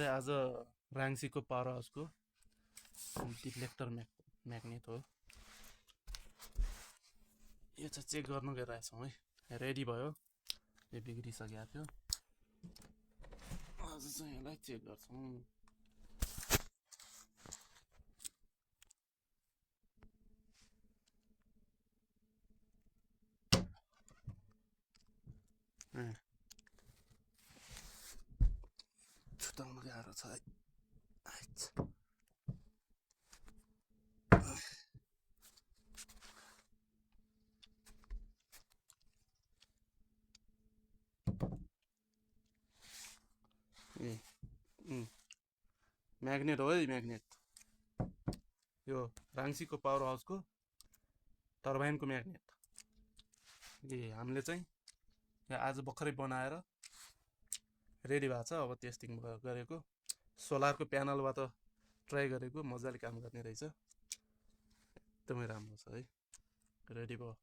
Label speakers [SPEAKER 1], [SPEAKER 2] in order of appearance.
[SPEAKER 1] चाहिँ आज राङ्सीको power हाउसको deflector magnet हो। यो चाहिँ चेक गर्नु गइरहेछौँ है। रेडी भयो, यो बिग्रिसकेको थियो। आज चाहिँ यसलाई चेक गर्छौँ। छुटाउनु गाह्रो छ है। म्याग्नेट हो है, म्याग्नेट। यो राङ्सीको पावर हाउसको टर्बाइनको म्याग्नेट। हामीले चाहिँ आज भर्खरै बनाएर रेडी भएको छ। अब टेस्टिङ गरेको सोलरको प्यानलबाट ट्राई गरेको, मजाले काम गर्ने रहेछ। एकदमै राम्रो छ है। रेडी भयो।